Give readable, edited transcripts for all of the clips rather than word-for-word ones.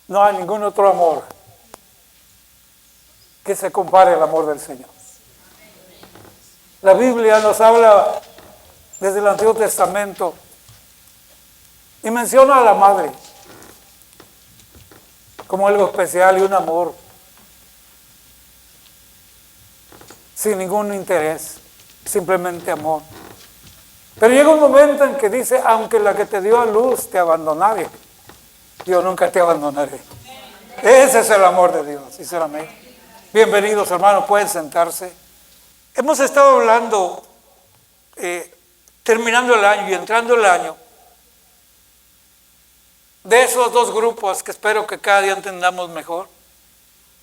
No hay ningún otro amor que se compare al amor del Señor. La Biblia nos habla desde el Antiguo Testamento y menciona a la madre como algo especial y un amor sin ningún interés, simplemente amor. Pero llega un momento en que dice, aunque la que te dio a luz te abandonare, yo nunca te abandonaré. Ese es el amor de Dios, sinceramente. Bienvenidos, hermanos, pueden sentarse. Hemos estado hablando, terminando el año y entrando el año, de esos dos grupos que espero que cada día entendamos mejor,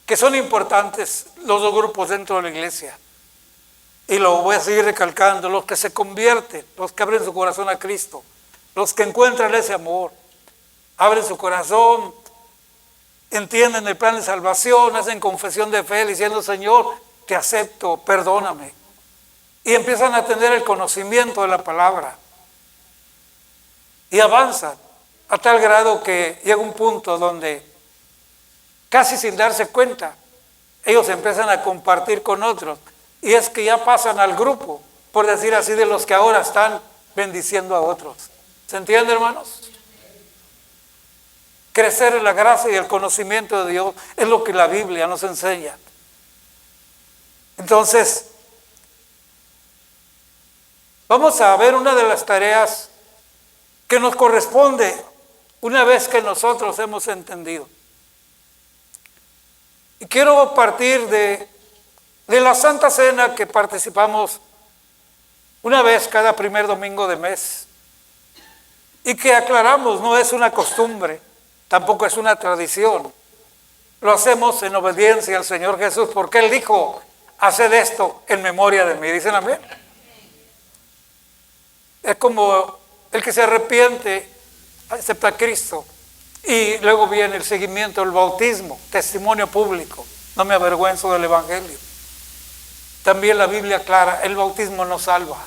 que son importantes los dos grupos dentro de la iglesia. Y lo voy a seguir recalcando: los que se convierten, los que abren su corazón a Cristo, los que encuentran ese amor, abren su corazón, entienden el plan de salvación, hacen confesión de fe diciendo: Señor, te acepto, perdóname. Y empiezan a tener el conocimiento de la palabra. Y avanzan a tal grado que llega un punto donde, casi sin darse cuenta, ellos empiezan a compartir con otros. Y es que ya pasan al grupo, por decir así, de los que ahora están bendiciendo a otros. ¿Se entiende, hermanos? Crecer en la gracia y el conocimiento de Dios es lo que la Biblia nos enseña. Entonces, vamos a ver una de las tareas que nos corresponde una vez que nosotros hemos entendido. Y quiero partir de la Santa Cena que participamos una vez cada primer domingo de mes. Y que aclaramos, no es una costumbre, tampoco es una tradición. Lo hacemos en obediencia al Señor Jesús, porque Él dijo: haced esto en memoria de mí. ¿Dicen amén? Es como el que se arrepiente, acepta a Cristo, y luego viene el seguimiento, el bautismo, testimonio público. No me avergüenzo del Evangelio. También la Biblia aclara: el bautismo no salva.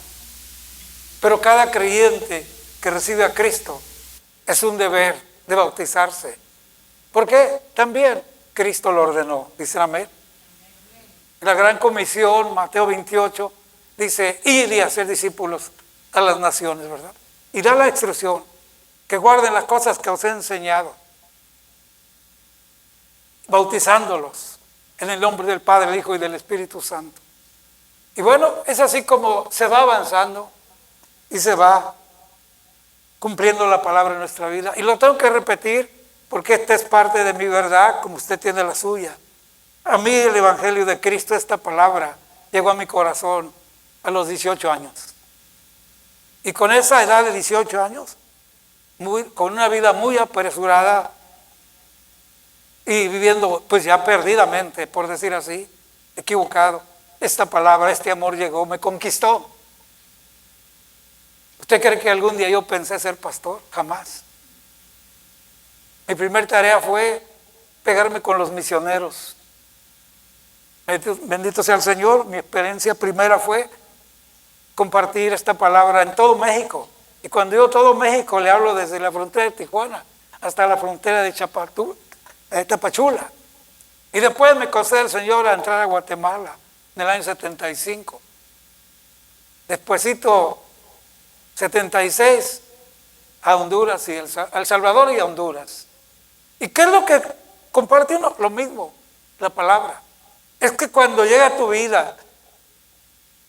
Pero cada creyente que recibe a Cristo es un deber de bautizarse. Porque también Cristo lo ordenó. ¿Dicen amén? La gran comisión, Mateo 28, dice: id y hacer discípulos a las naciones, ¿verdad? Y da la instrucción: que guarden las cosas que os he enseñado, bautizándolos en el nombre del Padre, del Hijo y del Espíritu Santo. Y bueno, es así como se va avanzando y se va cumpliendo la palabra en nuestra vida. Y lo tengo que repetir porque esta es parte de mi verdad, como usted tiene la suya. A mí el Evangelio de Cristo, esta palabra, llegó a mi corazón a los 18 años. Y con esa edad de 18 años, con una vida muy apresurada y viviendo pues ya perdidamente, por decir así, equivocado, esta palabra, este amor llegó, me conquistó. ¿Usted cree que algún día yo pensé ser pastor? Jamás. Mi primera tarea fue pegarme con los misioneros. Bendito sea el Señor. Mi experiencia primera fue compartir esta palabra en todo México. Y cuando digo todo México, le hablo desde la frontera de Tijuana hasta la frontera de Tapachula. Y después me concede el Señor a entrar a Guatemala en el año 75. Despuésito, 76, a Honduras y El Salvador y a Honduras. ¿Y qué es lo que compartimos? Lo mismo, la palabra. Es que cuando llega a tu vida,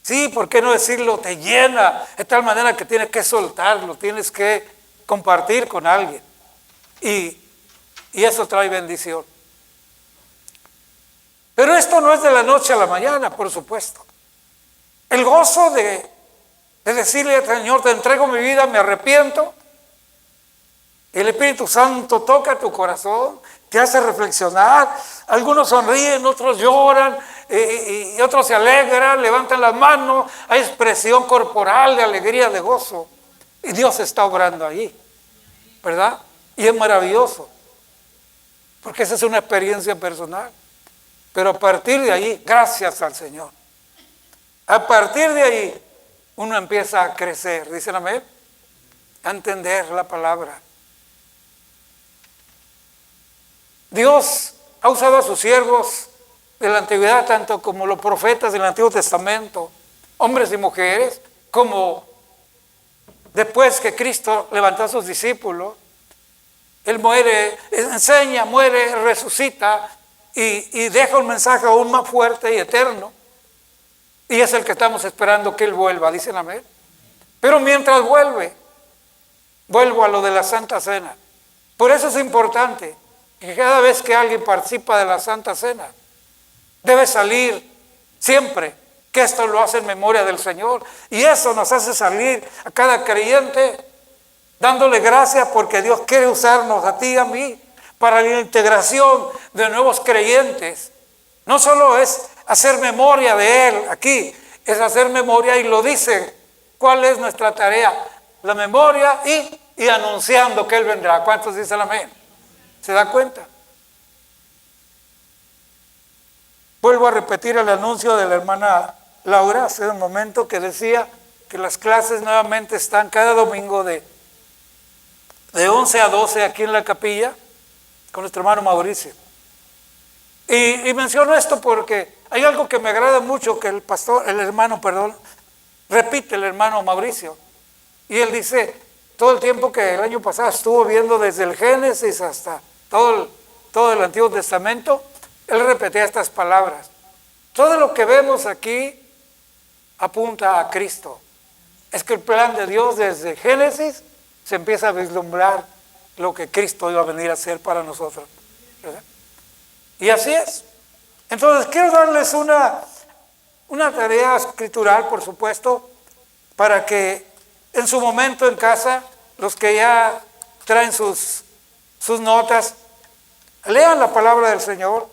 sí, ¿por qué no decirlo? Te llena de tal manera que tienes que soltarlo, tienes que compartir con alguien. Y eso trae bendición. Pero esto no es de la noche a la mañana, por supuesto. El gozo de decirle al Señor: te entrego mi vida, me arrepiento. El Espíritu Santo toca tu corazón, te hace reflexionar. Algunos sonríen, otros lloran, y otros se alegran, levantan las manos. Hay expresión corporal de alegría, de gozo. Y Dios está obrando ahí, ¿verdad? Y es maravilloso, porque esa es una experiencia personal. Pero a partir de ahí, gracias al Señor, a partir de ahí, uno empieza a crecer. ¿Dicen amén? A entender la palabra. Dios ha usado a sus siervos de la antigüedad, tanto como los profetas del Antiguo Testamento, hombres y mujeres, como después que Cristo levantó a sus discípulos. Él muere, enseña, muere, resucita y deja un mensaje aún más fuerte y eterno. Y es el que estamos esperando que Él vuelva, dicen amén. Pero mientras vuelvo a lo de la Santa Cena. Por eso es importante que cada vez que alguien participa de la Santa Cena, debe salir siempre que esto lo hace en memoria del Señor. Y eso nos hace salir a cada creyente dándole gracias porque Dios quiere usarnos a ti y a mí para la integración de nuevos creyentes. No solo es hacer memoria de Él aquí, es hacer memoria, y lo dice. ¿Cuál es nuestra tarea? La memoria y anunciando que Él vendrá. ¿Cuántos dicen amén? ¿Se da cuenta? Vuelvo a repetir el anuncio de la hermana Laura hace un momento, que decía que las clases nuevamente están cada domingo de 11 a 12 aquí en la capilla con nuestro hermano Mauricio. Y menciono esto porque hay algo que me agrada mucho que el hermano repite el hermano Mauricio. Y él dice, todo el tiempo que el año pasado estuvo viendo desde el Génesis hasta todo el Antiguo Testamento, él repetía estas palabras. Todo lo que vemos aquí apunta a Cristo. Es que el plan de Dios desde Génesis se empieza a vislumbrar lo que Cristo iba a venir a hacer para nosotros, ¿verdad? Y así es. Entonces quiero darles una tarea escritural, por supuesto, para que en su momento en casa, los que ya traen sus notas, lean la palabra del Señor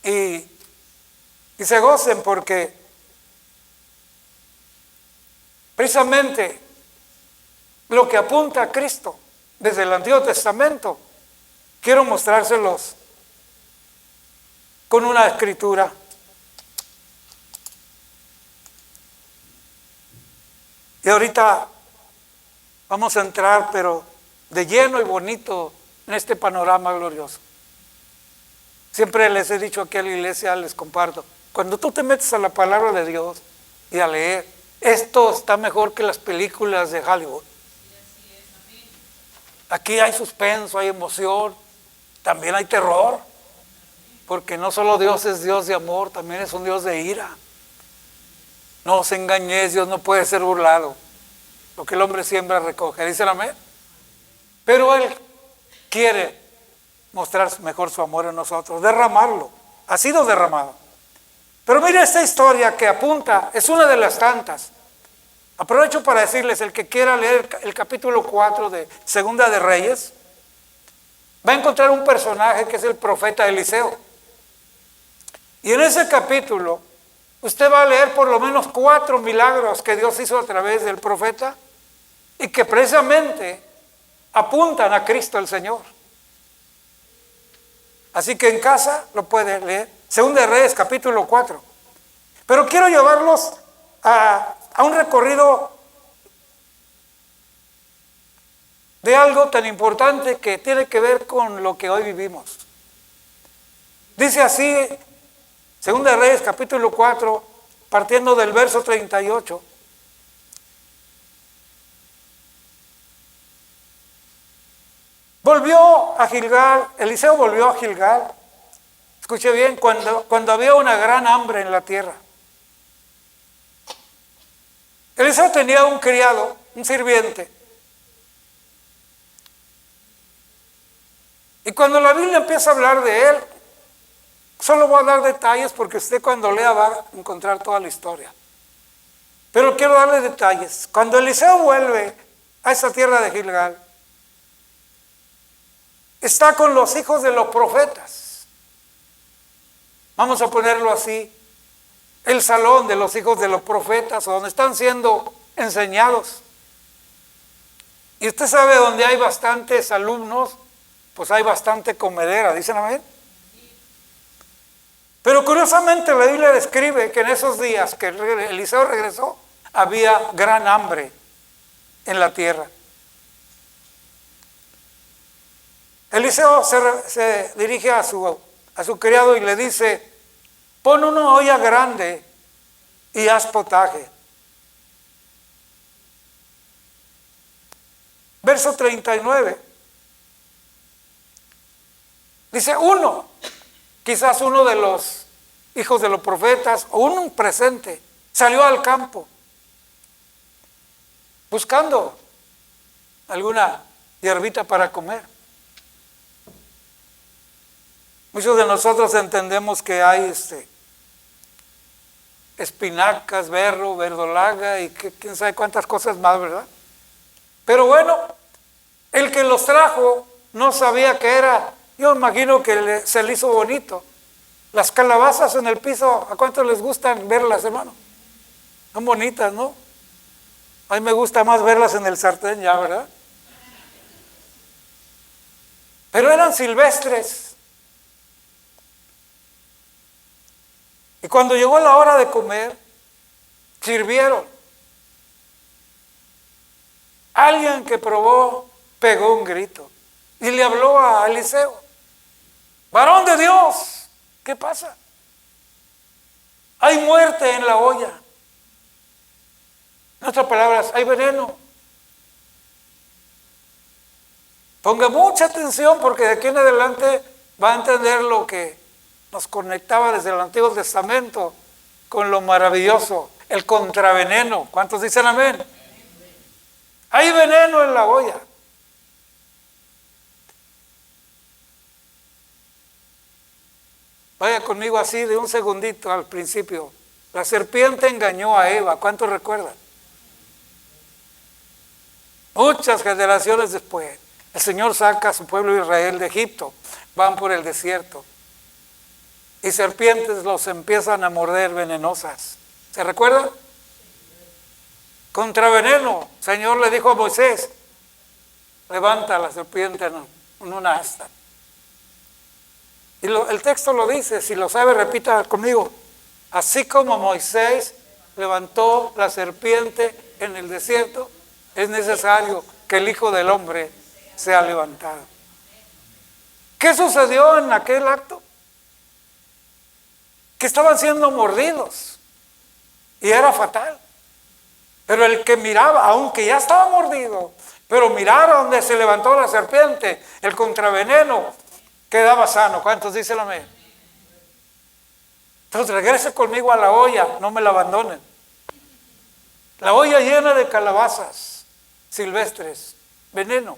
y se gocen, porque precisamente lo que apunta a Cristo desde el Antiguo Testamento, quiero mostrárselos con una escritura. Y ahorita vamos a entrar, pero de lleno y bonito, en este panorama glorioso. Siempre les he dicho aquí a la iglesia, les comparto, cuando tú te metes a la palabra de Dios y a leer, esto está mejor que las películas de Hollywood. Aquí hay suspenso, hay emoción, también hay terror, porque no solo Dios es Dios de amor, también es un Dios de ira. No os engañéis, Dios no puede ser burlado. Lo que el hombre siembra recoge, ¿dicen amén? Pero Él quiere mostrar mejor su amor en nosotros, derramarlo. Ha sido derramado. Pero mire esta historia que apunta, es una de las tantas. Aprovecho para decirles, el que quiera leer el capítulo 4 de Segunda de Reyes, va a encontrar un personaje que es el profeta Eliseo. Y en ese capítulo, usted va a leer por lo menos 4 milagros que Dios hizo a través del profeta y que precisamente apuntan a Cristo el Señor. Así que en casa lo puede leer. Segunda de Reyes, capítulo 4. Pero quiero llevarlos a un recorrido de algo tan importante que tiene que ver con lo que hoy vivimos. Dice así, Segunda de Reyes, capítulo 4, partiendo del verso 38. Volvió a Gilgal, Eliseo volvió a Gilgal, escuche bien, cuando había una gran hambre en la tierra. Eliseo tenía un criado, un sirviente. Y cuando la Biblia empieza a hablar de él, solo voy a dar detalles porque usted cuando lea va a encontrar toda la historia. Pero quiero darle detalles. Cuando Eliseo vuelve a esa tierra de Gilgal, está con los hijos de los profetas. Vamos a ponerlo así. El salón de los hijos de los profetas, donde están siendo enseñados. Y usted sabe, donde hay bastantes alumnos, pues hay bastante comedera, ¿dicen amén? Pero curiosamente la Biblia describe que en esos días que Eliseo regresó, había gran hambre en la tierra. Eliseo se dirige a su criado y le dice: pon una olla grande y haz potaje. Verso 39. Dice: quizás uno de los hijos de los profetas o un presente, salió al campo buscando alguna hierbita para comer. Muchos de nosotros entendemos que hay espinacas, berro, verdolaga y quién sabe cuántas cosas más, ¿verdad? Pero bueno, el que los trajo no sabía qué era. Yo imagino que se le hizo bonito. Las calabazas en el piso, ¿a cuántos les gustan verlas, hermano? Son bonitas, ¿no? A mí me gusta más verlas en el sartén ya, ¿verdad? Pero eran silvestres. Y cuando llegó la hora de comer, sirvieron. Alguien que probó pegó un grito y le habló a Eliseo: varón de Dios, ¿qué pasa? Hay muerte en la olla. En otras palabras, hay veneno. Ponga mucha atención, porque de aquí en adelante va a entender lo que nos conectaba desde el Antiguo Testamento con lo maravilloso, el contraveneno. ¿Cuántos dicen amén? Hay veneno en la olla. Vaya conmigo así de un segundito al principio. La serpiente engañó a Eva. ¿Cuántos recuerdan? Muchas generaciones después, el Señor saca a su pueblo Israel de Egipto. Van por el desierto y serpientes los empiezan a morder venenosas. ¿Se recuerdan? Contraveneno. El Señor le dijo a Moisés: levanta la serpiente en una asta. Y el texto lo dice, si lo sabe repita conmigo: así como Moisés levantó la serpiente en el desierto, es necesario que el Hijo del Hombre sea levantado. ¿Qué sucedió en aquel acto? Que estaban siendo mordidos y era fatal. Pero el que miraba, aunque ya estaba mordido, pero mirara donde se levantó la serpiente, el contraveneno, quedaba sano. ¿Cuántos dicen amén? Entonces regrese conmigo a la olla, no me la abandonen. La olla llena de calabazas silvestres, veneno.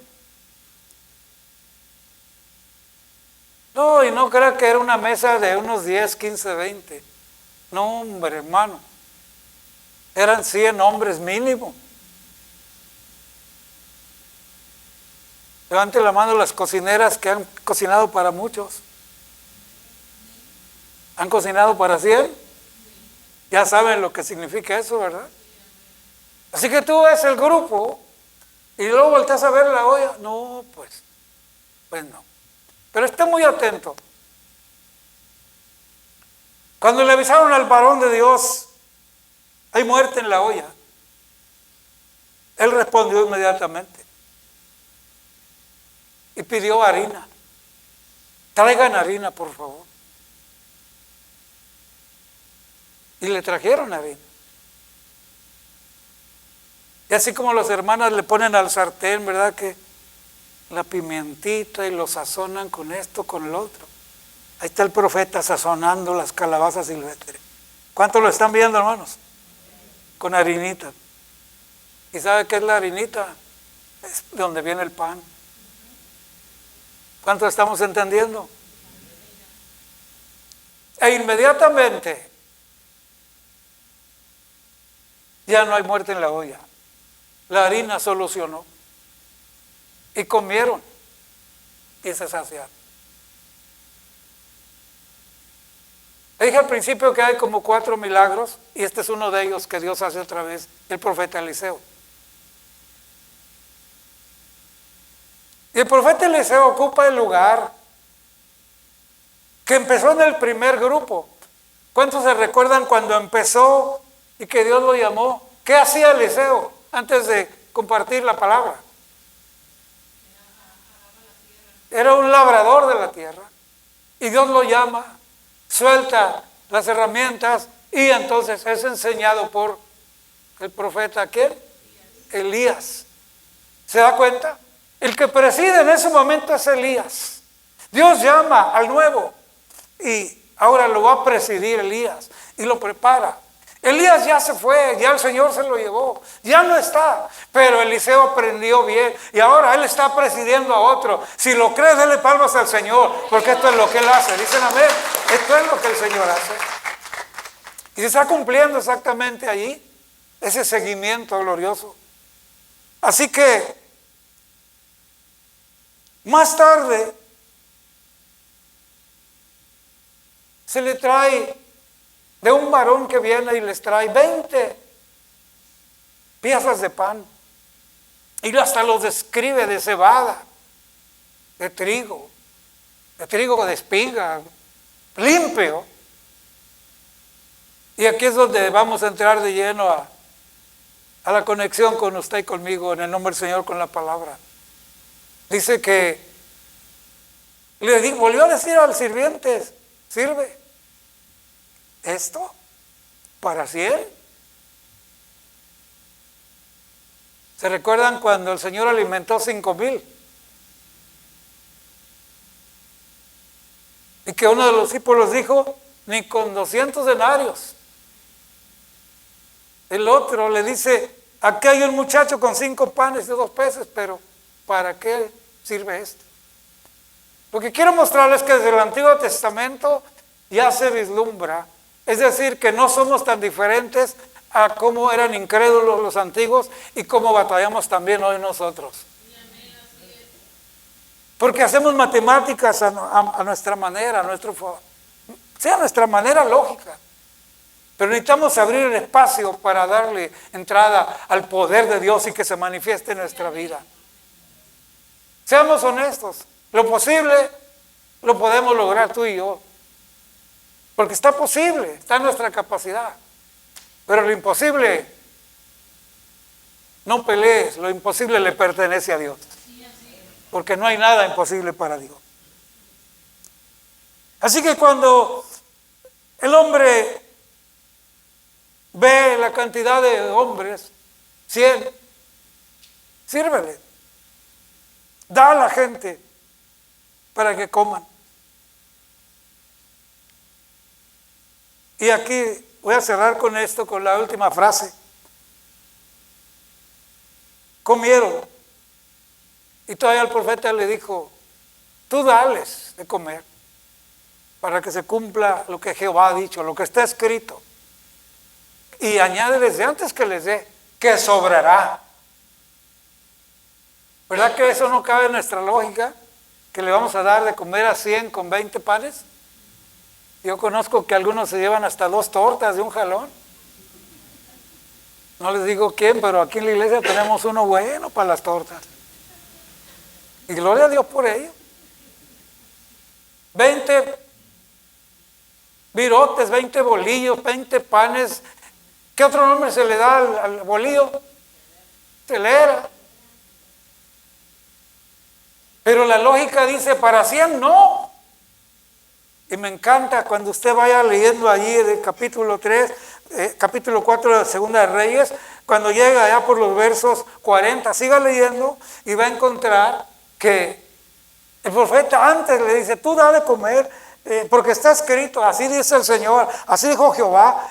No, y no crea que era una mesa de unos 10, 15, 20. No, hombre, hermano. Eran 100 hombres mínimo. Levante la mano las cocineras que han cocinado para muchos. ¿Han cocinado para 100? Ya saben lo que significa eso, ¿verdad? Así que tú ves el grupo y luego volteas a ver la olla. No, pues no. Pero esté muy atento. Cuando le avisaron al varón de Dios: hay muerte en la olla, él respondió inmediatamente y pidió harina. Traigan harina, por favor. Y le trajeron harina. Y así como las hermanas le ponen al sartén, ¿verdad?, que la pimientita y lo sazonan con esto, con el otro. Ahí está el profeta sazonando las calabazas silvestres. ¿Cuántos lo están viendo, hermanos? Con harinita. ¿Y sabe qué es la harinita? Es de donde viene el pan. ¿Cuántos estamos entendiendo? E inmediatamente ya no hay muerte en la olla. La harina solucionó. Y comieron y se saciaron. Dije al principio que hay como 4 milagros y este es uno de ellos que Dios hace otra vez, el profeta Eliseo. Y el profeta Eliseo ocupa el lugar que empezó en el primer grupo. ¿Cuántos se recuerdan cuando empezó y que Dios lo llamó? ¿Qué hacía Eliseo antes de compartir la palabra? era un labrador de la tierra. Y Dios lo llama, suelta las herramientas y entonces es enseñado por el profeta, ¿quién? Elías. ¿Se da cuenta? El que preside en ese momento es Elías. Dios llama al nuevo y ahora lo va a presidir Elías y lo prepara. Elías ya se fue, ya el Señor se lo llevó, ya no está, pero Eliseo aprendió bien y ahora él está presidiendo a otro. Si lo crees, dale palmas al Señor, porque esto es lo que él hace. Dicen amén, esto es lo que el Señor hace. Y se está cumpliendo exactamente allí ese seguimiento glorioso. Así que más tarde se le trae de un varón que viene y les trae 20 piezas de pan. Y hasta los describe de cebada, de trigo de espiga, limpio. Y aquí es donde vamos a entrar de lleno a la conexión con usted y conmigo, en el nombre del Señor, con la palabra. Dice que volvió a decir al sirviente, sirve esto para 100. ¿Se recuerdan cuando el Señor alimentó 5,000? Y que uno de los discípulos dijo, ni con 200 denarios. El otro le dice, aquí hay un muchacho con 5 panes y 2 peces, pero ¿para qué sirve esto? Lo que quiero mostrarles es que desde el Antiguo Testamento ya se vislumbra, es decir, que no somos tan diferentes a cómo eran incrédulos los antiguos y cómo batallamos también hoy nosotros. Porque hacemos matemáticas a nuestra manera, a nuestra manera lógica. Pero necesitamos abrir el espacio para darle entrada al poder de Dios y que se manifieste en nuestra vida. Seamos honestos, lo posible lo podemos lograr tú y yo. Porque está posible, está en nuestra capacidad. Pero lo imposible, no pelees, lo imposible le pertenece a Dios. Porque no hay nada imposible para Dios. Así que cuando el hombre ve la cantidad de hombres, 100, sírvele. Da a la gente para que coman. Y aquí voy a cerrar con esto, con la última frase. Comieron. Y todavía el profeta le dijo, tú dales de comer para que se cumpla lo que Jehová ha dicho, lo que está escrito. Y añade desde antes que les dé, que sobrará. ¿Verdad que eso no cabe en nuestra lógica? Que le vamos a dar de comer a 100 con 20 panes. Yo conozco que algunos se llevan hasta 2 tortas de un jalón. No les digo quién, pero aquí en la iglesia tenemos uno bueno para las tortas. Y gloria a Dios por ello. 20 virotes, 20 bolillos, 20 panes. ¿Qué otro nombre se le da al bolillo? Telera. Pero la lógica dice, para 100 no. Y me encanta cuando usted vaya leyendo allí del capítulo 3, capítulo 4 de Segunda de Reyes, cuando llega allá por los versos 40, siga leyendo y va a encontrar que el profeta antes le dice, tú da de comer, porque está escrito, así dice el Señor, así dijo Jehová,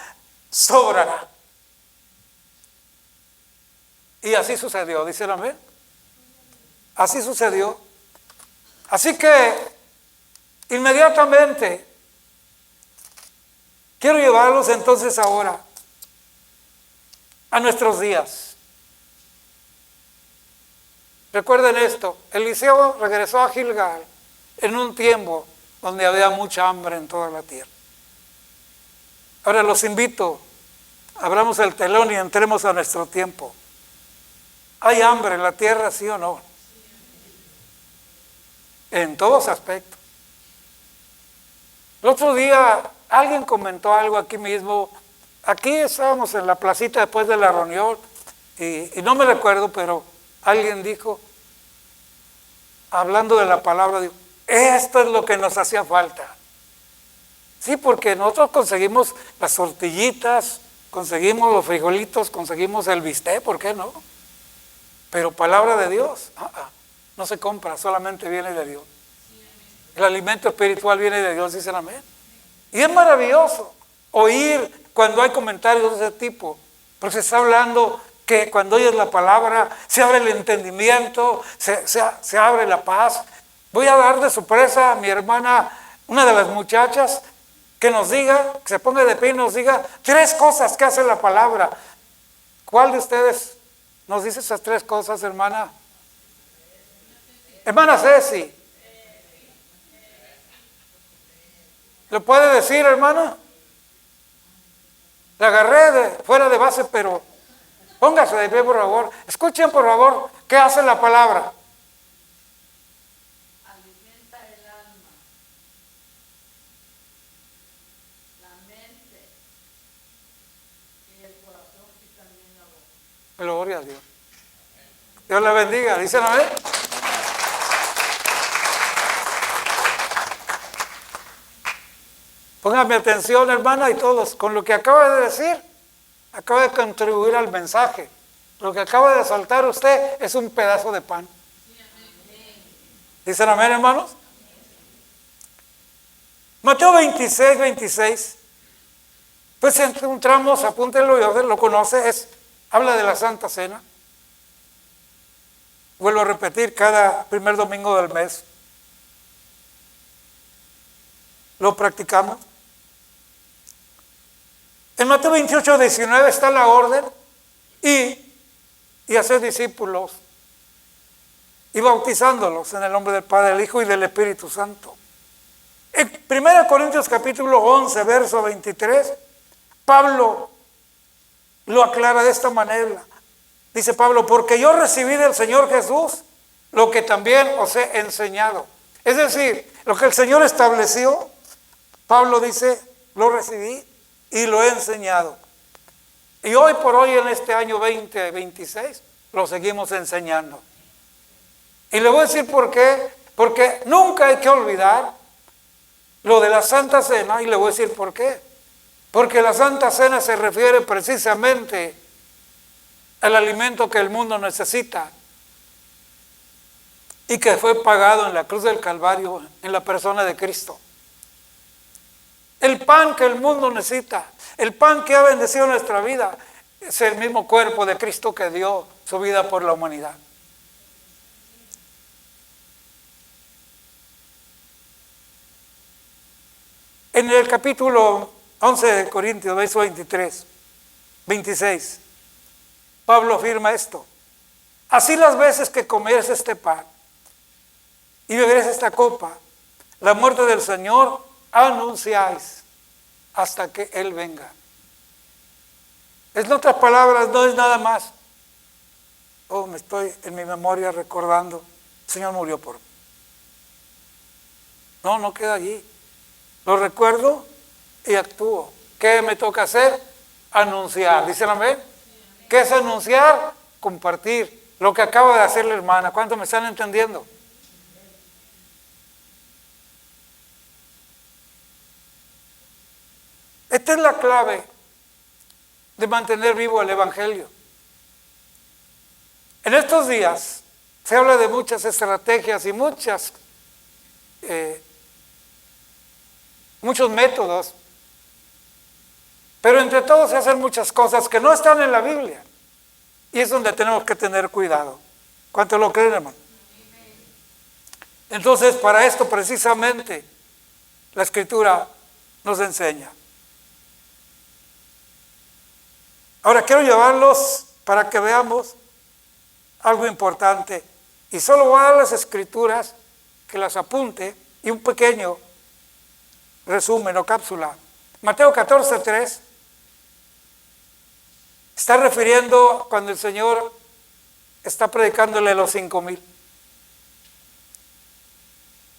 sobrará. Y así sucedió, ¿dicen amén? Así sucedió. Así que inmediatamente quiero llevarlos entonces ahora a nuestros días. Recuerden esto, Eliseo regresó a Gilgal en un tiempo donde había mucha hambre en toda la tierra. Ahora los invito, abramos el telón y entremos a nuestro tiempo. ¿Hay hambre en la tierra, sí o no? En todos aspectos. El otro día alguien comentó algo aquí mismo. Aquí estábamos en la placita después de la reunión y no me recuerdo, pero alguien dijo, hablando de la palabra de Dios. Esto es lo que nos hacía falta. Sí, porque nosotros conseguimos las tortillitas, conseguimos los frijolitos, conseguimos el bistec, ¿por qué no? Pero palabra de Dios, no se compra, solamente viene de Dios. El alimento espiritual viene de Dios, dicen amén. Y es maravilloso oír cuando hay comentarios de ese tipo, porque se está hablando que cuando oyes la palabra se abre el entendimiento, se abre la paz. Voy a dar de sorpresa a mi hermana, una de las muchachas, que nos diga, que se ponga de pie y nos diga 3 cosas que hace la palabra. ¿Cuál de ustedes nos dice esas 3 cosas, hermana? Hermana Ceci. ¿Lo puede decir, hermana? La agarré fuera de base, pero póngase de pie, por favor. Escuchen, por favor, ¿qué hace la palabra? Alimenta el alma, la mente y el corazón y también la boca. Gloria a Dios. Dios la bendiga. ¿Dicen amén? Pónganme atención, hermana, y todos, con lo que acaba de decir, acaba de contribuir al mensaje. Lo que acaba de soltar usted es un pedazo de pan. ¿Dicen amén, hermanos? Mateo 26, 26. Pues encontramos, apúntenlo y lo conoce, habla de la Santa Cena. Vuelvo a repetir, cada primer domingo del mes. Lo practicamos. En Mateo 28, 19 está la orden y hacer discípulos y bautizándolos en el nombre del Padre, del Hijo y del Espíritu Santo. En 1 Corintios capítulo 11, verso 23, Pablo lo aclara de esta manera. Dice Pablo, porque yo recibí del Señor Jesús lo que también os he enseñado. Es decir, lo que el Señor estableció, Pablo dice, lo recibí y lo he enseñado. Y hoy por hoy, en este año 2026, lo seguimos enseñando. Y le voy a decir por qué. Porque nunca hay que olvidar lo de la Santa Cena, y le voy a decir por qué. Porque la Santa Cena se refiere precisamente al alimento que el mundo necesita y que fue pagado en la cruz del Calvario en la persona de Cristo. El pan que el mundo necesita, el pan que ha bendecido nuestra vida, es el mismo cuerpo de Cristo que dio su vida por la humanidad. En el capítulo 11 de Corintios, verso 23, 26, Pablo afirma esto. Así las veces que comieres este pan y beberes esta copa, la muerte del Señor anunciáis hasta que Él venga. En otras palabras, no es nada más. Me estoy en mi memoria recordando, el Señor murió por mí. No queda allí. Lo recuerdo y actúo. ¿Qué me toca hacer? Anunciar. ¿Dicen amén? ¿Qué es anunciar? Compartir lo que acaba de hacer la hermana. ¿Cuántos me están entendiendo? Esta es la clave de mantener vivo el Evangelio. En estos días se habla de muchas estrategias y muchos métodos, pero entre todos se hacen muchas cosas que no están en la Biblia, y es donde tenemos que tener cuidado. ¿Cuántos lo creen, hermano? Entonces, para esto precisamente la Escritura nos enseña. Ahora quiero llevarlos para que veamos algo importante, y solo voy a dar las Escrituras, que las apunte, y un pequeño resumen o cápsula. Mateo 14:3 está refiriendo cuando el Señor está predicándole a los 5,000.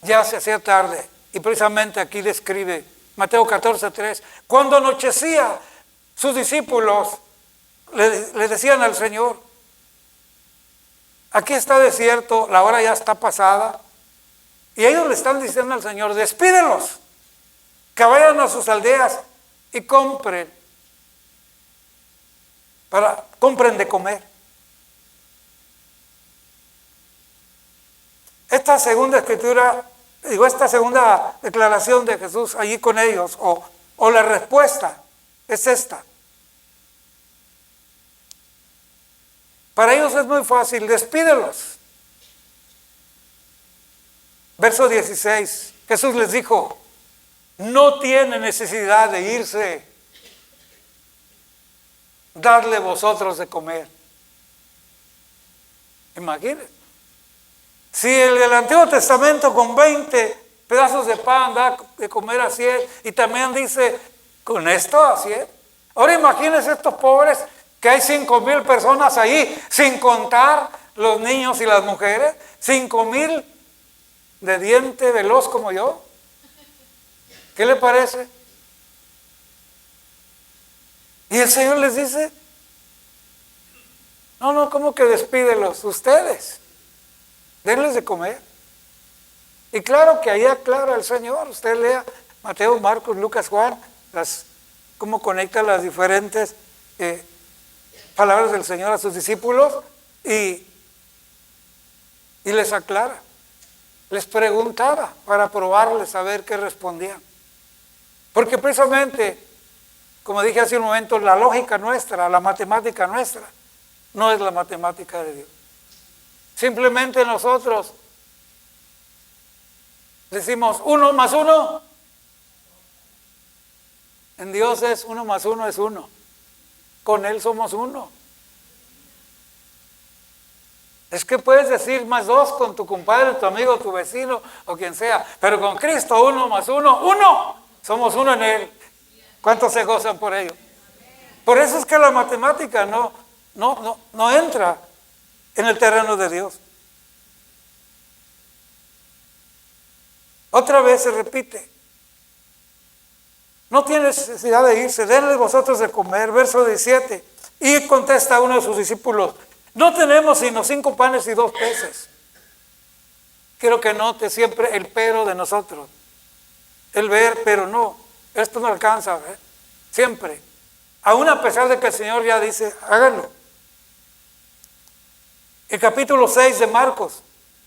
Ya se hacía tarde, y precisamente aquí describe Mateo 14:3. Cuando anochecía, sus discípulos le decían al Señor: aquí está desierto, la hora ya está pasada, Y ellos le están diciendo al Señor, despídelos, que vayan a sus aldeas y compren de comer. Esta segunda escritura, esta segunda declaración de Jesús allí con ellos, o la respuesta es esta. Para ellos es muy fácil, despídelos. Verso 16, Jesús les dijo, no tiene necesidad de irse, dadle vosotros de comer. Imagínense, si el del Antiguo Testamento con 20 pedazos de pan da de comer a 100, y también dice, con esto a 100. Ahora imagínense estos pobres, que hay 5,000 personas ahí, sin contar los niños y las mujeres, 5,000 de diente veloz como yo. ¿Qué le parece? Y el Señor les dice, no, ¿cómo que despídelos? Ustedes, denles de comer. Y claro que ahí aclara el Señor. Usted lea Mateo, Marcos, Lucas, Juan, cómo conecta las diferentes palabras del Señor a sus discípulos, y les aclara. Les preguntaba para probarles a ver qué respondían. Porque precisamente, como dije hace un momento, la lógica nuestra, la matemática nuestra, no es la matemática de Dios. Simplemente nosotros decimos 1 más 1. En Dios es 1 más 1 es 1. Con Él somos 1. Es que puedes decir más 2 con tu compadre, tu amigo, tu vecino o quien sea, pero con Cristo 1 más 1, 1. Somos 1 en Él. ¿Cuántos se gozan por ello? Por eso es que la matemática no entra en el terreno de Dios. Otra vez se repite. No tiene necesidad de irse, denles vosotros de comer. Verso 17. Y contesta uno de sus discípulos, no tenemos sino 5 panes y 2 peces. Quiero que note siempre el pero de nosotros. El ver, pero no. Esto no alcanza, ¿eh? Siempre. Aún a pesar de que el Señor ya dice, háganlo. En capítulo 6 de Marcos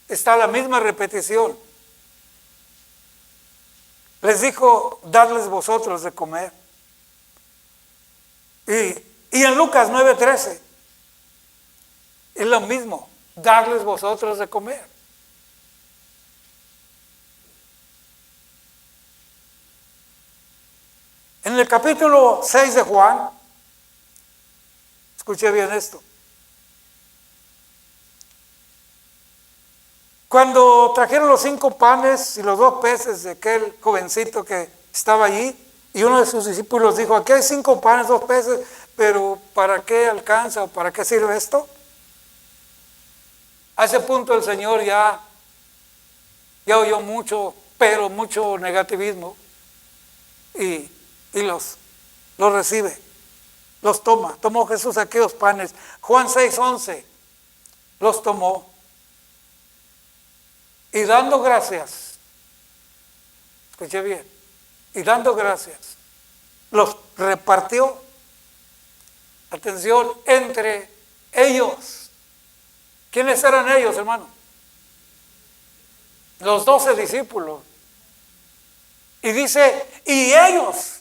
está la misma repetición. Les dijo, dadles vosotros de comer. Y en Lucas 9:13 es lo mismo, darles vosotros de comer. En el capítulo 6 de Juan, escuche bien esto. Cuando trajeron los 5 panes y los 2 peces de aquel jovencito que estaba allí, y uno de sus discípulos dijo, aquí hay 5 panes, 2 peces, pero ¿para qué alcanza o para qué sirve esto? A ese punto el Señor ya oyó mucho, pero mucho negativismo, y los recibe, los toma. Tomó Jesús aquellos panes. Juan 6:11 los tomó y dando gracias, escuché bien, y dando gracias, los repartió, atención, entre ellos. ¿Quiénes eran ellos, hermano? Los 12 discípulos. Y dice, y ellos,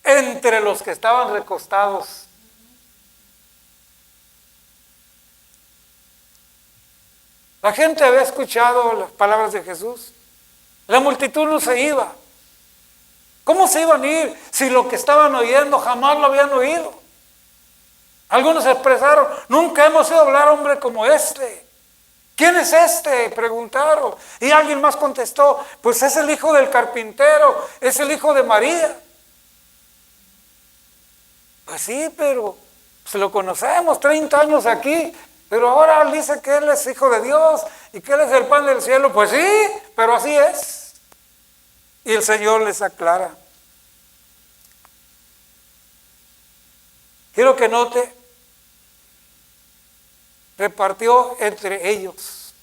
entre los que estaban recostados. La gente había escuchado las palabras de Jesús. La multitud no se iba. ¿Cómo se iban a ir si lo que estaban oyendo jamás lo habían oído? Algunos expresaron, nunca hemos oído hablar hombre como este. ¿Quién es este? Preguntaron. Y alguien más contestó, pues es el hijo del carpintero, es el hijo de María. Pues sí, pero pues lo conocemos, 30 años aquí, pero ahora él dice que él es hijo de Dios y que él es el pan del cielo. Pues sí, pero así es. Y el Señor les aclara. Quiero que note, repartió entre ellos.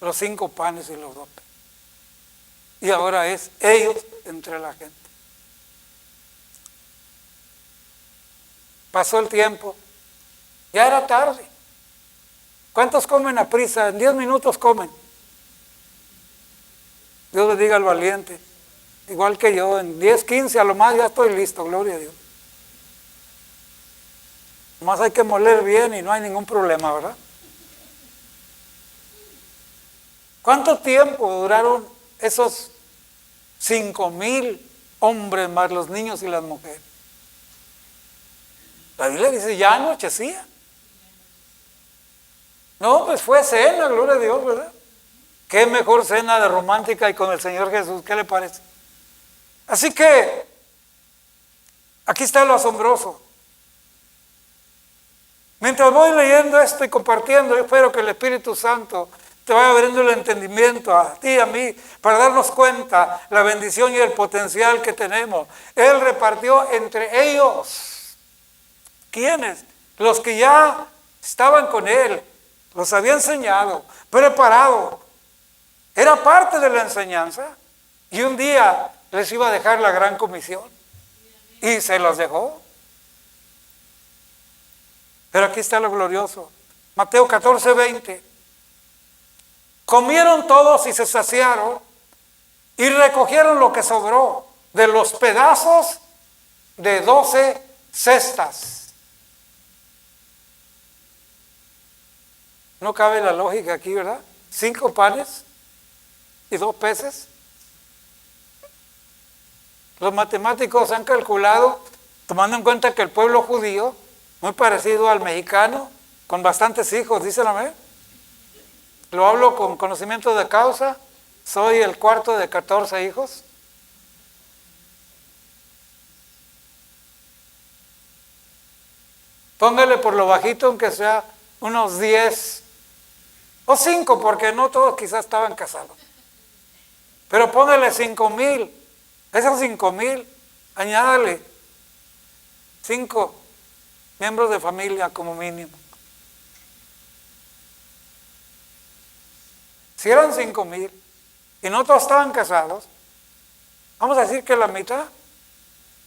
los 5 panes y los 2 peces. Y ahora es ellos entre la gente. Pasó el tiempo, ya era tarde. ¿Cuántos comen a prisa? En 10 minutos comen. Dios le diga al valiente, igual que yo, en 10, 15 a lo más ya estoy listo, gloria a Dios. Nomás hay que moler bien y no hay ningún problema, ¿verdad? ¿Cuánto tiempo duraron esos 5,000 hombres más los niños y las mujeres? La Biblia dice, ya anochecía. No, pues fue cena, gloria a Dios, ¿verdad? Qué mejor cena de romántica y con el Señor Jesús, ¿qué le parece? Así que, aquí está lo asombroso. Mientras voy leyendo esto y compartiendo, yo espero que el Espíritu Santo te vaya abriendo el entendimiento a ti y a mí para darnos cuenta la bendición y el potencial que tenemos. Él repartió entre ellos. ¿Quiénes? Los que ya estaban con él, los había enseñado, preparado. Era parte de la enseñanza y un día les iba a dejar la gran comisión y se los dejó. Pero aquí está lo glorioso. Mateo 14:20. Comieron todos y se saciaron y recogieron lo que sobró de los pedazos de 12 cestas. No cabe la lógica aquí, ¿verdad? 5 panes y 2 peces. Los matemáticos han calculado, tomando en cuenta que el pueblo judío, muy parecido al mexicano, con bastantes hijos, dicen amén. Lo hablo con conocimiento de causa, soy el cuarto de 14 hijos. Póngale por lo bajito, aunque sea unos 10 o 5, porque no todos quizás estaban casados. Pero póngale 5,000. Esos 5,000, añádale 5 miembros de familia como mínimo. Si eran 5,000 y no todos estaban casados, vamos a decir que la mitad,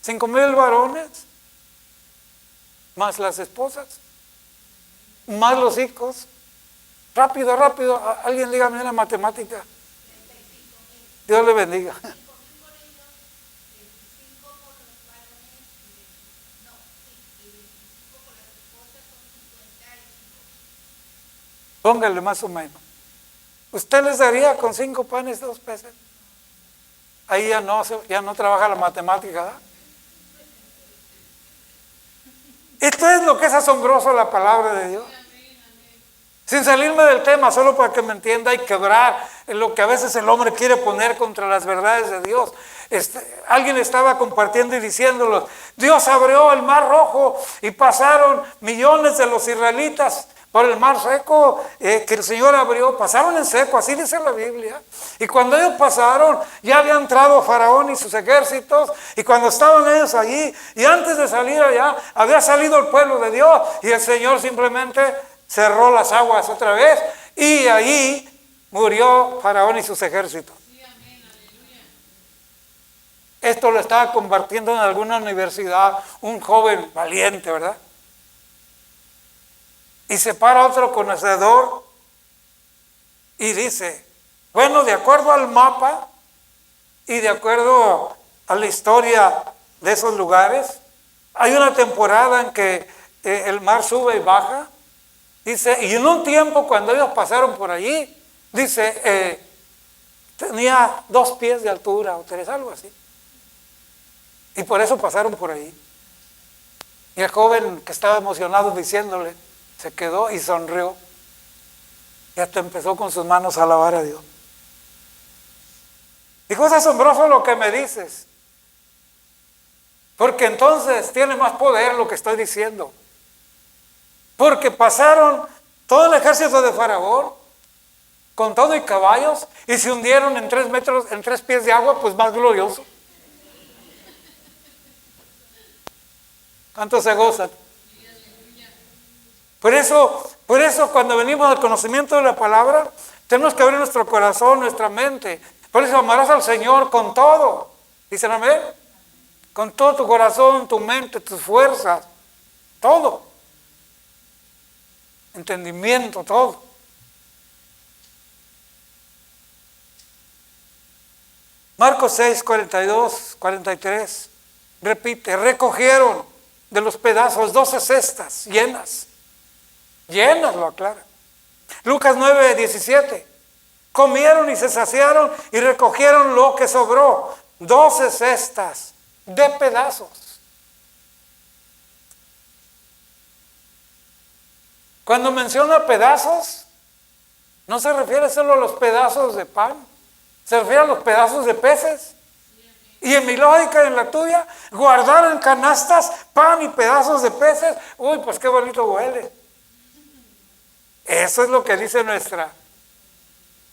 5,000 varones, más las esposas, más los hijos. Rápido, rápido, alguien dígame la matemática. Dios le bendiga. Póngale más o menos. ¿Usted les daría con 5 panes 2 peces? Ahí ya no trabaja la matemática, ¿verdad? Esto es lo que es asombroso la palabra de Dios. Sin salirme del tema, solo para que me entienda y quebrar lo que a veces el hombre quiere poner contra las verdades de Dios. Alguien estaba compartiendo y diciéndolo, Dios abrió el mar rojo y pasaron millones de los israelitas por el mar seco que el Señor abrió, pasaron en seco, así dice la Biblia. Y cuando ellos pasaron, ya había entrado Faraón y sus ejércitos, y cuando estaban ellos allí, y antes de salir allá, había salido el pueblo de Dios, y el Señor simplemente cerró las aguas otra vez, y ahí murió Faraón y sus ejércitos. Esto lo estaba compartiendo en alguna universidad un joven valiente, ¿verdad? Y se para otro conocedor y dice, bueno, de acuerdo al mapa y de acuerdo a la historia de esos lugares, hay una temporada en que el mar sube y baja, dice, y en un tiempo cuando ellos pasaron por allí, dice, tenía 2 pies de altura o 3, algo así. Y por eso pasaron por ahí. Y el joven que estaba emocionado diciéndole, se quedó y sonrió. Y hasta empezó con sus manos a alabar a Dios. Dijo, es asombroso lo que me dices. Porque entonces tiene más poder lo que estoy diciendo. Porque pasaron todo el ejército de Faraón, con todo y caballos, y se hundieron en 3 metros, en 3 pies de agua, pues más glorioso. ¿Cuántos se gozan? Por eso cuando venimos al conocimiento de la palabra, Tenemos que abrir nuestro corazón, nuestra mente. Por eso amarás al Señor con todo. ¿Dicen amén? Con todo tu corazón, tu mente, tus fuerzas, todo. Entendimiento, todo. Marcos 6, 42, 43. Repite, recogieron de los pedazos 12 cestas llenas. Llenas, lo aclara. Lucas 9, 17. Comieron y se saciaron y recogieron lo que sobró. 12 cestas de pedazos. Cuando menciona pedazos, no se refiere solo a los pedazos de pan, se refiere a los pedazos de peces. Y en mi lógica y en la tuya, guardar en canastas pan y pedazos de peces, uy, pues qué bonito huele. Eso es lo que dice nuestra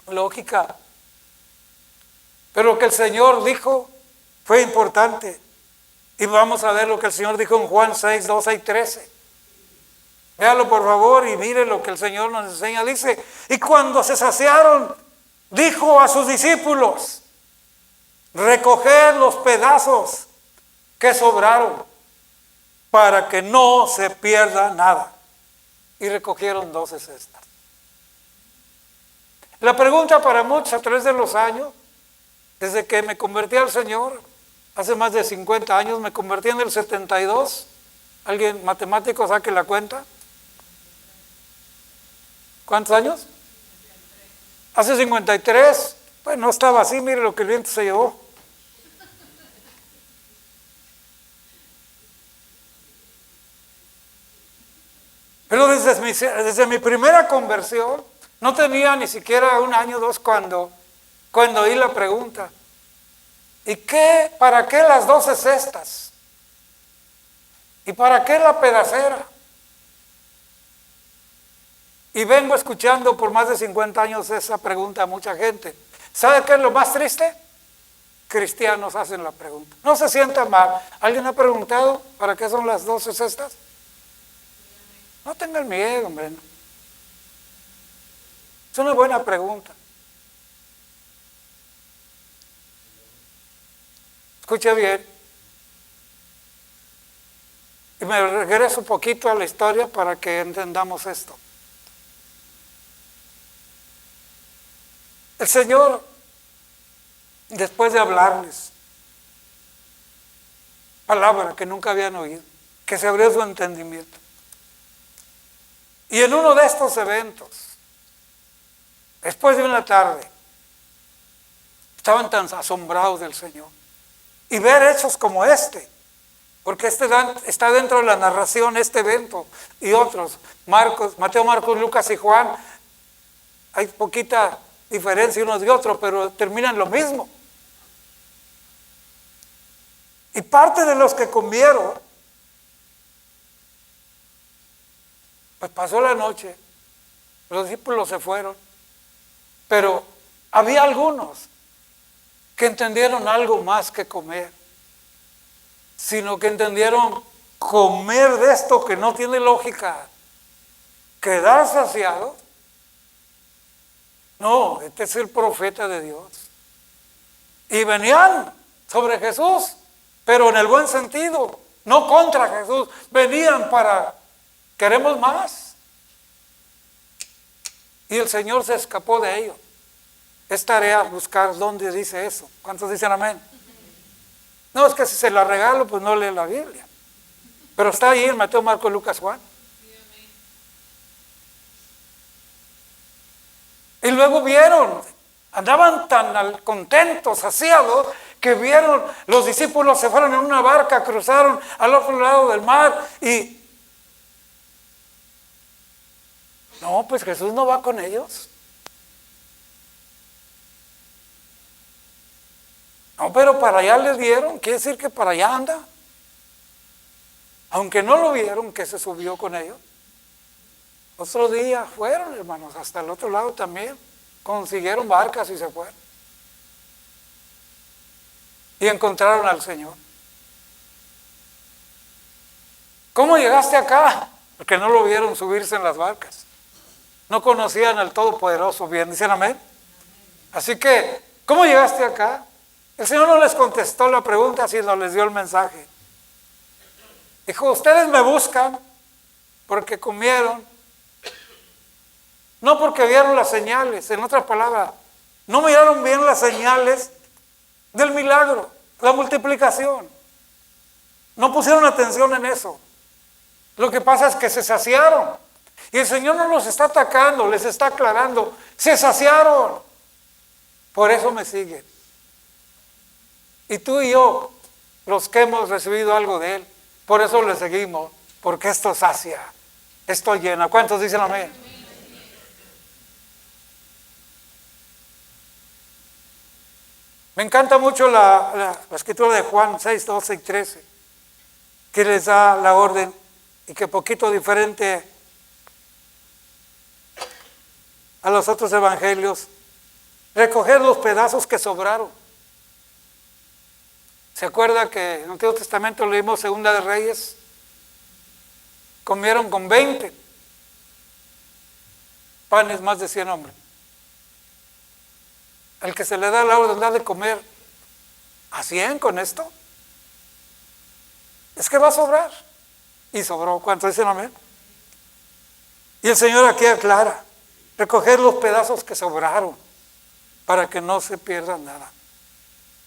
lógica. Pero lo que el Señor dijo fue importante. Y vamos a ver lo que el Señor dijo en Juan 6, 12 y 13. Véalo por favor y mire lo que el Señor nos enseña. Dice, y cuando se saciaron, dijo a sus discípulos, recoged los pedazos que sobraron para que no se pierda nada. Y recogieron 12 cestas. La pregunta para muchos a través de los años, desde que me convertí al Señor, hace más de 50 años, me convertí en el 72. ¿Alguien matemático saque la cuenta? ¿Cuántos años? Hace 53. Pues no estaba así, mire lo que el viento se llevó. Pero desde mi primera conversión, no tenía ni siquiera un año o dos cuando oí la pregunta. ¿Y qué? ¿Para qué las 12 cestas? ¿Y para qué la pedacera? Y vengo escuchando por más de 50 años esa pregunta a mucha gente. ¿Sabe qué es lo más triste? Cristianos hacen la pregunta. No se sienta mal. ¿Alguien ha preguntado para qué son las 12 cestas? No tengan miedo, hombre. Es una buena pregunta. Escuche bien. Y me regreso un poquito a la historia para que entendamos esto. El Señor, después de hablarles palabra que nunca habían oído, que se abrió su entendimiento. Y en uno de estos eventos, después de una tarde, estaban tan asombrados del Señor. Y ver hechos como este, porque está dentro de la narración, este evento y otros, Mateo, Marcos, Lucas y Juan, hay poquita diferencia unos de otros, pero terminan lo mismo. Y parte de los que comieron, pues pasó la noche, los discípulos se fueron, pero había algunos que entendieron algo más que comer, sino que entendieron comer de esto que no tiene lógica, quedar saciado. No, este es el profeta de Dios. Y venían sobre Jesús, pero en el buen sentido, no contra Jesús, venían para, queremos más. Y el Señor se escapó de ellos. Es tarea buscar dónde dice eso. ¿Cuántos dicen amén? No, es que si se la regalo, pues no lee la Biblia. Pero está ahí en Mateo, Marcos, Lucas, Juan. Y luego vieron, andaban tan contentos, saciados, que vieron, los discípulos se fueron en una barca, cruzaron al otro lado del mar y... No, pues Jesús no va con ellos. No, pero para allá les dieron, quiere decir que para allá anda. Aunque no lo vieron, que se subió con ellos. Otro día fueron, hermanos, hasta el otro lado también. Consiguieron barcas y se fueron. Y encontraron al Señor. ¿Cómo llegaste acá? Porque no lo vieron subirse en las barcas. No conocían al Todopoderoso bien. ¿Dicen amén? Así que, ¿cómo llegaste acá? El Señor no les contestó la pregunta, sino les dio el mensaje. Dijo, ustedes me buscan porque comieron, no porque vieron las señales. En otras palabras, no miraron bien las señales del milagro, la multiplicación. No pusieron atención en eso. Lo que pasa es que se saciaron. Y el Señor no los está atacando, les está aclarando. Se saciaron. Por eso me siguen. Y tú y yo, los que hemos recibido algo de Él, por eso le seguimos. Porque esto sacia, esto llena. ¿Cuántos dicen amén? Me encanta mucho la escritura de Juan 6, 12 y 13, que les da la orden y que poquito diferente a los otros evangelios, recoger los pedazos que sobraron. ¿Se acuerda que en el Antiguo Testamento leímos Segunda de Reyes? Comieron con 20 panes, más de 100 hombres. Al que se le da la orden de comer a 100 con esto, es que va a sobrar. Y sobró. ¿Cuántos dicen amén? Y el Señor aquí aclara, recoger los pedazos que sobraron para que no se pierda nada.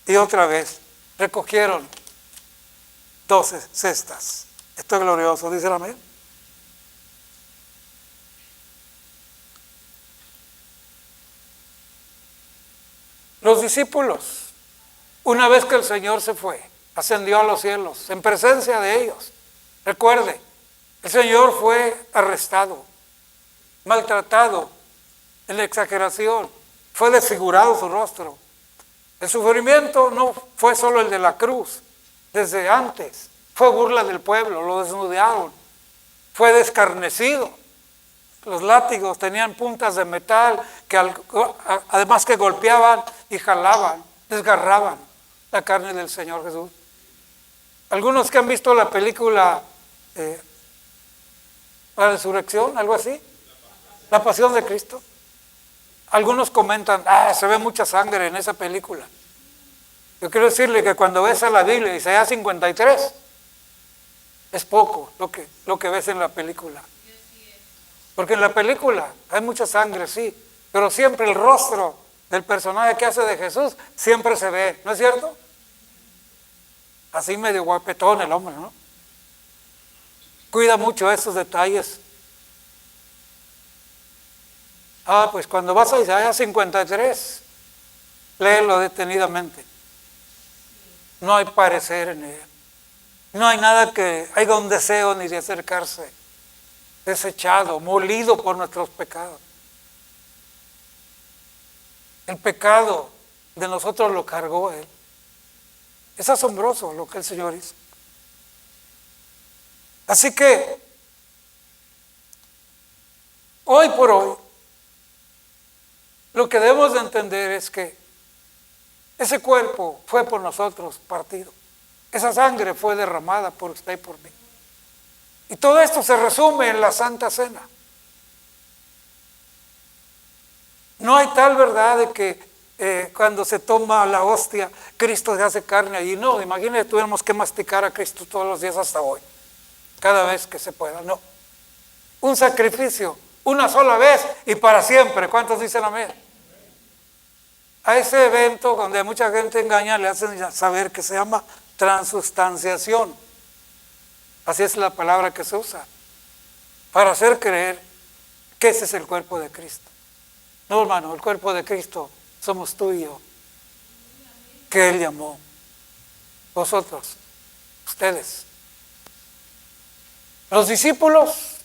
Y otra vez, recogieron 12 cestas. Esto es glorioso, dicen amén. Los discípulos, una vez que el Señor se fue, ascendió a los cielos, en presencia de ellos. Recuerde, el Señor fue arrestado, maltratado, en la exageración, fue desfigurado su rostro. El sufrimiento no fue solo el de la cruz, desde antes, fue burla del pueblo, lo desnudaron, fue descarnecido. Los látigos tenían puntas de metal que además que golpeaban y jalaban, desgarraban la carne del Señor Jesús. Algunos que han visto la película La Resurrección, algo así, La Pasión de Cristo. Algunos comentan, se ve mucha sangre en esa película. Yo quiero decirle que cuando ves a la Biblia, Isaías 53, es poco lo que ves en la película. Porque en la película hay mucha sangre, sí, pero siempre el rostro del personaje que hace de Jesús siempre se ve, ¿no es cierto? Así medio guapetón el hombre, ¿no? Cuida mucho esos detalles. Pues cuando vas a Isaías 53, léelo detenidamente. No hay parecer en él. No hay nada que haya un deseo ni de acercarse. Desechado, molido por nuestros pecados. El pecado de nosotros lo cargó Él. Es asombroso lo que el Señor hizo. Así que, hoy por hoy, lo que debemos de entender es que ese cuerpo fue por nosotros partido. Esa sangre fue derramada por usted y por mí. Y todo esto se resume en la Santa Cena. No hay tal verdad de que cuando se toma la hostia, Cristo se hace carne allí. No, imagínate, tuviéramos que masticar a Cristo todos los días hasta hoy, cada vez que se pueda. No, un sacrificio, una sola vez y para siempre. ¿Cuántos dicen amén? A ese evento donde mucha gente engaña, le hacen saber que se llama transustanciación. Así es la palabra que se usa, para hacer creer que ese es el cuerpo de Cristo. No, hermano, el cuerpo de Cristo somos tú y yo, que Él llamó. Vosotros, ustedes. Los discípulos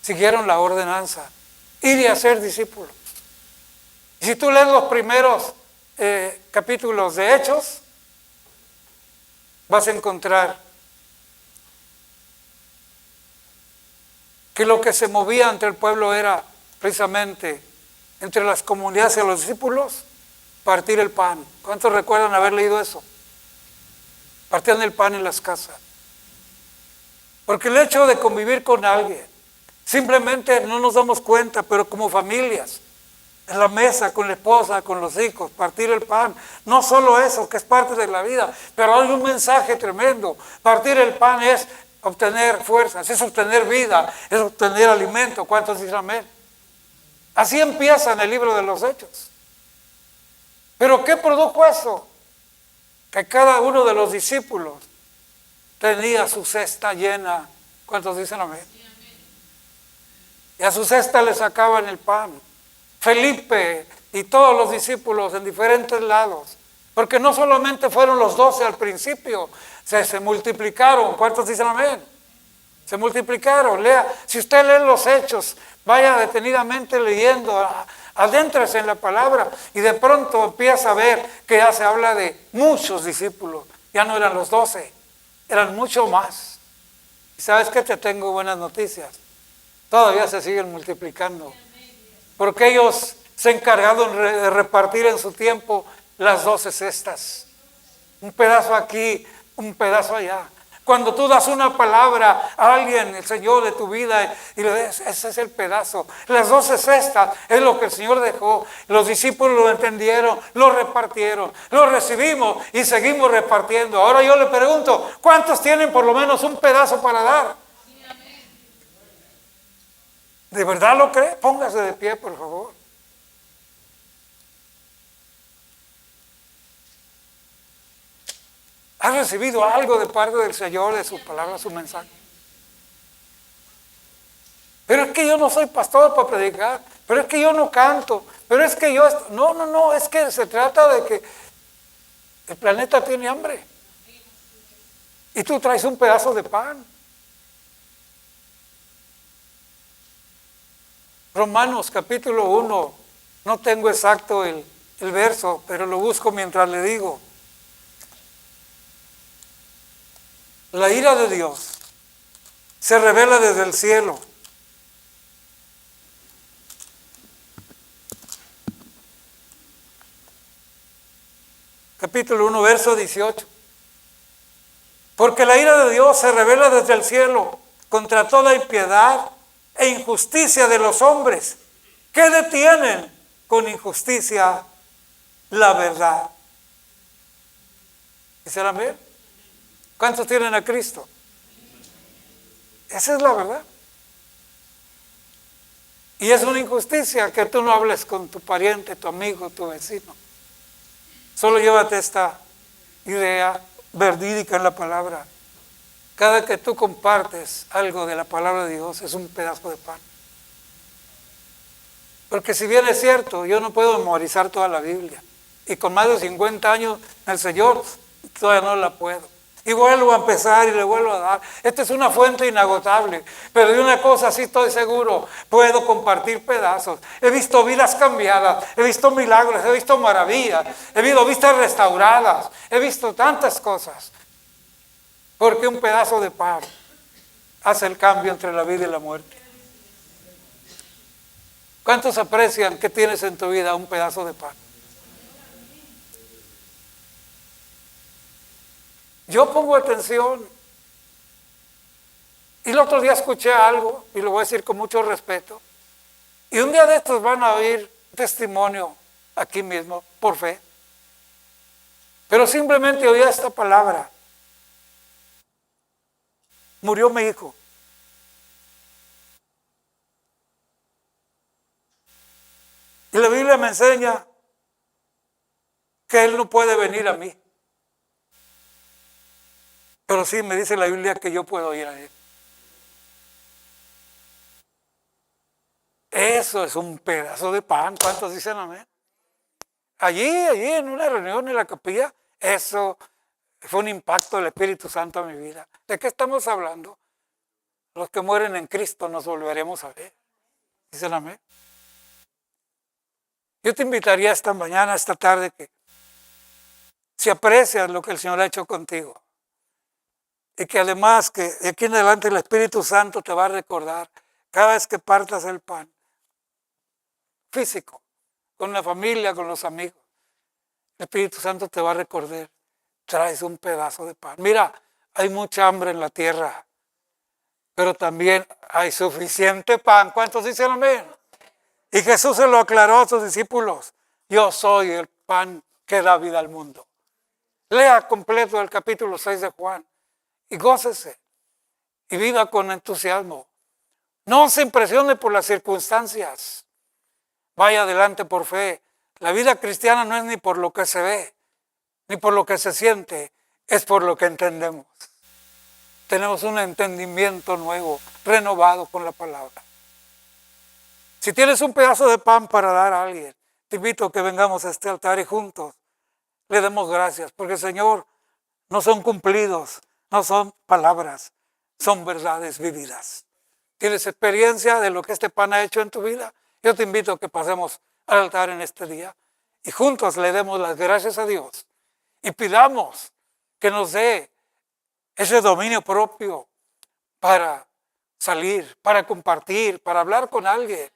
siguieron la ordenanza, ir y hacer discípulos. Y si tú lees los primeros capítulos de Hechos, vas a encontrar que lo que se movía entre el pueblo era precisamente entre las comunidades y los discípulos, partir el pan. ¿Cuántos recuerdan haber leído eso? Partían el pan en las casas. Porque el hecho de convivir con alguien, Simplemente no nos damos cuenta, pero como familias, en la mesa, con la esposa, con los hijos, partir el pan. No solo eso, que es parte de la vida, pero hay un mensaje tremendo. Partir el pan es obtener fuerzas, es obtener vida, es obtener alimento. ¿Cuántos dicen amén? Así empieza en el libro de los Hechos. ¿Pero qué produjo eso? Que cada uno de los discípulos tenía su cesta llena. ¿Cuántos dicen amén? Y a su cesta le sacaban el pan. Felipe y todos los discípulos en diferentes lados. Porque no solamente fueron los 12 al principio, se multiplicaron. ¿Cuántos dicen amén? Se multiplicaron. Lea, si usted lee los Hechos, vaya detenidamente leyendo, adéntrese en la palabra y de pronto empieza a ver que ya se habla de muchos discípulos. Ya no eran los 12, eran mucho más. ¿Y sabes qué? Te tengo buenas noticias. Todavía se siguen multiplicando. Porque ellos se encargaron de repartir en su tiempo las 12 cestas. Un pedazo aquí, un pedazo allá. Cuando tú das una palabra a alguien, el Señor de tu vida, y le des, ese es el pedazo. Las 12 cestas es lo que el Señor dejó. Los discípulos lo entendieron, lo repartieron, lo recibimos y seguimos repartiendo. Ahora yo le pregunto, ¿cuántos tienen por lo menos un pedazo para dar? ¿De verdad lo cree? Póngase de pie, por favor. ¿Has recibido algo de parte del Señor, de su palabra, su mensaje? Pero es que yo no soy pastor para predicar, pero es que yo no canto, pero es que yo... No, es que se trata de que el planeta tiene hambre. Y tú traes un pedazo de pan. Romanos capítulo 1, no tengo exacto el verso, pero lo busco mientras le digo. La ira de Dios se revela desde el cielo. Capítulo 1, verso 18. Porque la ira de Dios se revela desde el cielo contra toda impiedad e injusticia de los hombres, que detienen con injusticia la verdad. ¿Dicen amén? ¿Cuántos tienen a Cristo? Esa es la verdad. Y es una injusticia que tú no hables con tu pariente, tu amigo, tu vecino. Solo llévate esta idea verídica en la palabra. Cada que tú compartes algo de la palabra de Dios es un pedazo de pan. Porque si bien es cierto, yo no puedo memorizar toda la Biblia. Y con más de 50 años en el Señor, todavía no la puedo. Y vuelvo a empezar y le vuelvo a dar. Esta es una fuente inagotable. Pero de una cosa sí estoy seguro, puedo compartir pedazos. He visto vidas cambiadas, he visto milagros, he visto maravillas, he visto vistas restauradas, he visto tantas cosas. Porque un pedazo de pan hace el cambio entre la vida y la muerte. ¿Cuántos aprecian que tienes en tu vida un pedazo de pan? Yo pongo atención. Y el otro día escuché algo, y lo voy a decir con mucho respeto. Y un día de estos van a oír testimonio aquí mismo, por fe. Pero simplemente oía esta palabra. Murió mi hijo. Y la Biblia me enseña que él no puede venir a mí. Pero sí me dice la Biblia que yo puedo ir a él. Eso es un pedazo de pan. ¿Cuántos dicen amén? Allí en una reunión en la capilla, eso fue un impacto del Espíritu Santo a mi vida. ¿De qué estamos hablando? Los que mueren en Cristo nos volveremos a ver. ¿Dicen amén? Yo te invitaría esta mañana, esta tarde, que si aprecias lo que el Señor ha hecho contigo, y que además que de aquí en adelante el Espíritu Santo te va a recordar cada vez que partas el pan físico, con la familia, con los amigos, el Espíritu Santo te va a recordar, traes un pedazo de pan. Mira, hay mucha hambre en la tierra, pero también hay suficiente pan. ¿Cuántos dicen amén? Y Jesús se lo aclaró a sus discípulos. Yo soy el pan que da vida al mundo. Lea completo el capítulo 6 de Juan y gócese y viva con entusiasmo. No se impresione por las circunstancias. Vaya adelante por fe. La vida cristiana no es ni por lo que se ve, ni por lo que se siente, es por lo que entendemos. Tenemos un entendimiento nuevo, renovado con la palabra. Si tienes un pedazo de pan para dar a alguien, te invito a que vengamos a este altar y juntos le demos gracias, porque Señor, no son cumplidos, no son palabras, son verdades vividas. ¿Tienes experiencia de lo que este pan ha hecho en tu vida? Yo te invito a que pasemos al altar en este día y juntos le demos las gracias a Dios y pidamos que nos dé ese dominio propio para salir, para compartir, para hablar con alguien,